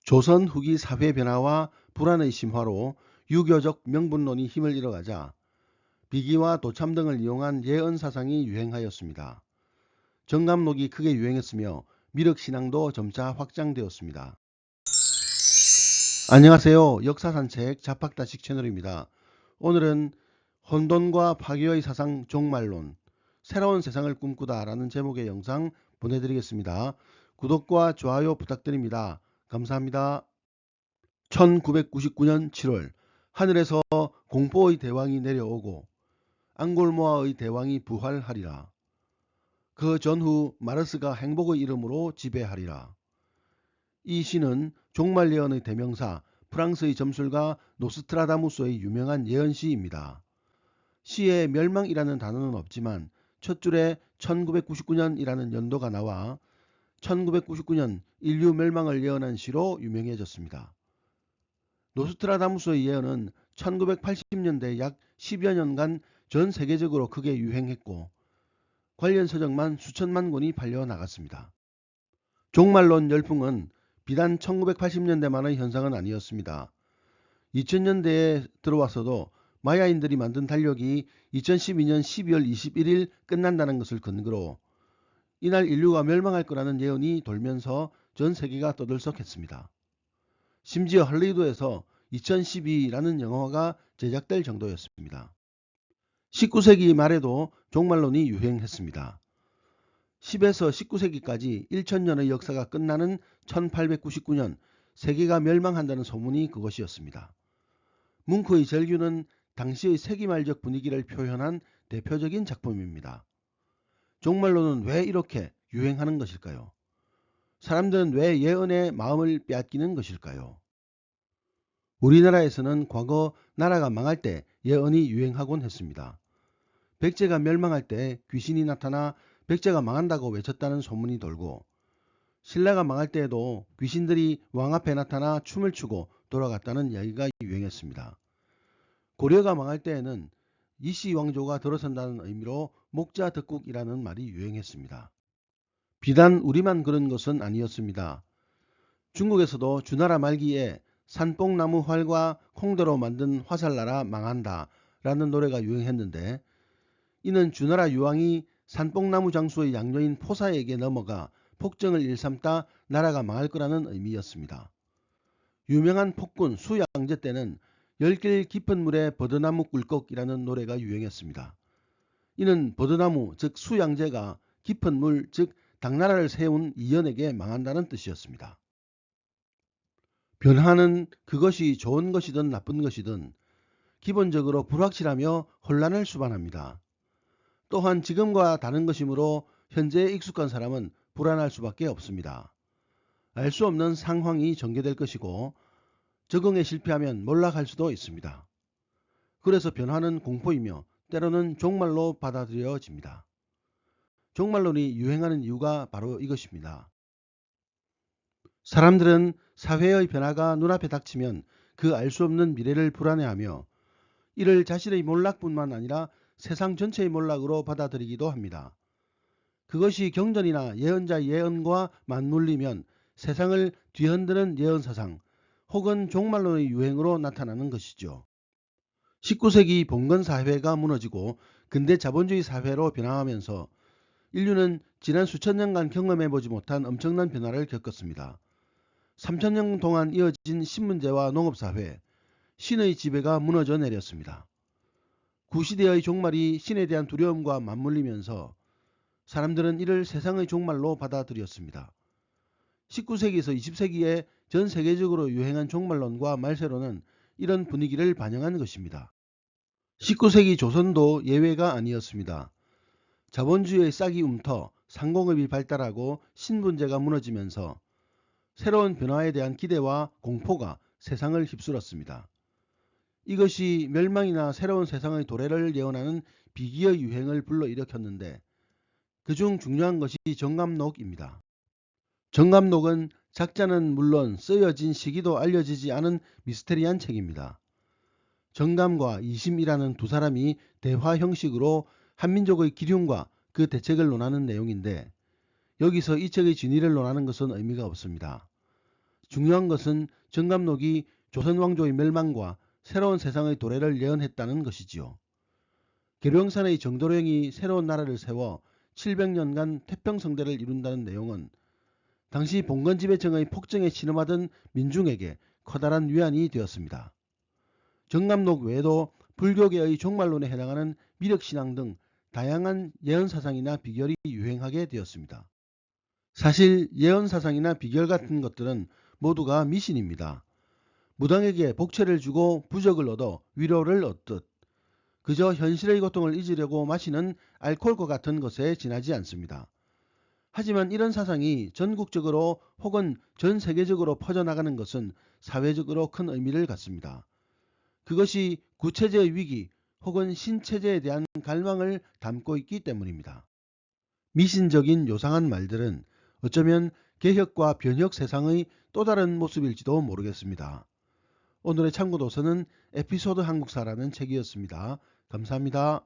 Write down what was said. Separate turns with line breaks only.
조선 후기 사회 변화와 불안의 심화로 유교적 명분론이 힘을 잃어가자 비기와 도참 등을 이용한 예언 사상이 유행하였습니다. 정감록이 크게 유행했으며 미륵신앙도 점차 확장되었습니다. 안녕하세요. 역사산책 자팍다식 채널입니다. 오늘은 혼돈과 파괴의 사상 종말론, 새로운 세상을 꿈꾸다 라는 제목의 영상 보내드리겠습니다. 구독과 좋아요 부탁드립니다. 감사합니다. 1999년 7월 하늘에서 공포의 대왕이 내려오고 앙골모아의 대왕이 부활하리라. 그 전후 마르스가 행복의 이름으로 지배하리라. 이 시는 종말 예언의 대명사 프랑스의 점술가 노스트라다무스의 유명한 예언시입니다. 시에 멸망이라는 단어는 없지만 첫 줄에 1999년이라는 연도가 나와 1999년 인류 멸망을 예언한 시로 유명해졌습니다. 노스트라다무스의 예언은 1980년대 약 10여 년간 전 세계적으로 크게 유행했고 관련 서적만 수천만 권이 팔려 나갔습니다. 종말론 열풍은 비단 1980년대만의 현상은 아니었습니다. 2000년대에 들어와서도 마야인들이 만든 달력이 2012년 12월 21일 끝난다는 것을 근거로 이날 인류가 멸망할 거라는 예언이 돌면서 전 세계가 떠들썩했습니다. 심지어 할리우드에서 2012라는 영화가 제작될 정도였습니다. 19세기 말에도 종말론이 유행했습니다. 10에서 19세기까지 1000년의 역사가 끝나는 1899년 세계가 멸망한다는 소문이 그것이었습니다. 뭉크의 절규는 당시의 세기말적 분위기를 표현한 대표적인 작품입니다. 종말론은 왜 이렇게 유행하는 것일까요? 사람들은 왜 예언의 마음을 빼앗기는 것일까요? 우리나라에서는 과거 나라가 망할 때 예언이 유행하곤 했습니다. 백제가 멸망할 때 귀신이 나타나 백제가 망한다고 외쳤다는 소문이 돌고 신라가 망할 때에도 귀신들이 왕 앞에 나타나 춤을 추고 돌아갔다는 이야기가 유행했습니다. 고려가 망할 때에는 이씨 왕조가 들어선다는 의미로 목자덕국이라는 말이 유행했습니다. 비단 우리만 그런 것은 아니었습니다. 중국에서도 주나라 말기에 산뽕나무 활과 콩대로 만든 화살나라 망한다 라는 노래가 유행했는데 이는 주나라 유황이 산뽕나무 장수의 양녀인 포사에게 넘어가 폭정을 일삼다 나라가 망할 거라는 의미였습니다. 유명한 폭군 수양제 때는 10길 깊은 물에 버드나무 꿀꺽이라는 노래가 유행했습니다. 이는 버드나무 즉 수양제가 깊은 물 즉 당나라를 세운 이연에게 망한다는 뜻이었습니다. 변화는 그것이 좋은 것이든 나쁜 것이든 기본적으로 불확실하며 혼란을 수반합니다. 또한 지금과 다른 것이므로 현재에 익숙한 사람은 불안할 수밖에 없습니다. 알 수 없는 상황이 전개될 것이고 적응에 실패하면 몰락할 수도 있습니다. 그래서 변화는 공포이며 때로는 종말로 받아들여집니다. 종말론이 유행하는 이유가 바로 이것입니다. 사람들은 사회의 변화가 눈앞에 닥치면 그 알 수 없는 미래를 불안해하며 이를 자신의 몰락뿐만 아니라 세상 전체의 몰락으로 받아들이기도 합니다. 그것이 경전이나 예언자의 예언과 맞물리면 세상을 뒤흔드는 예언사상 혹은 종말론의 유행으로 나타나는 것이죠. 19세기 봉건사회가 무너지고 근대 자본주의 사회로 변화하면서 인류는 지난 수천 년간 경험해보지 못한 엄청난 변화를 겪었습니다. 3000년 동안 이어진 신문제와 농업사회, 신의 지배가 무너져 내렸습니다. 구시대의 종말이 신에 대한 두려움과 맞물리면서 사람들은 이를 세상의 종말로 받아들였습니다. 19세기에서 20세기에 전 세계적으로 유행한 종말론과 말세론은 이런 분위기를 반영한 것입니다. 19세기 조선도 예외가 아니었습니다. 자본주의의 싹이 움터 상공업이 발달하고 신분제가 무너지면서 새로운 변화에 대한 기대와 공포가 세상을 휩쓸었습니다. 이것이 멸망이나 새로운 세상의 도래를 예언하는 비기의 유행을 불러일으켰는데 그중 중요한 것이 정감록입니다. 정감록은 작자는 물론 쓰여진 시기도 알려지지 않은 미스테리한 책입니다. 정감과 이심이라는 두 사람이 대화 형식으로 한민족의 기륭과 그 대책을 논하는 내용인데 여기서 이 책의 진위를 논하는 것은 의미가 없습니다. 중요한 것은 정감록이 조선 왕조의 멸망과 새로운 세상의 도래를 예언했다는 것이지요. 계룡산의 정도령이 새로운 나라를 세워 700년간 태평성대를 이룬다는 내용은 당시 봉건지배청의 폭정에 신음하던 민중에게 커다란 위안이 되었습니다. 정감록 외에도 불교계의 종말론에 해당하는 미륵신앙 등 다양한 예언사상이나 비결이 유행하게 되었습니다. 사실 예언사상이나 비결 같은 것들은 모두가 미신입니다. 무당에게 복채를 주고 부적을 얻어 위로를 얻듯 그저 현실의 고통을 잊으려고 마시는 알코올과 같은 것에 지나지 않습니다. 하지만 이런 사상이 전국적으로 혹은 전 세계적으로 퍼져나가는 것은 사회적으로 큰 의미를 갖습니다. 그것이 구체제의 위기 혹은 신체제에 대한 갈망을 담고 있기 때문입니다. 미신적인 요상한 말들은 어쩌면 개혁과 변혁 세상의 또 다른 모습일지도 모르겠습니다. 오늘의 참고도서는 에피소드 한국사라는 책이었습니다. 감사합니다.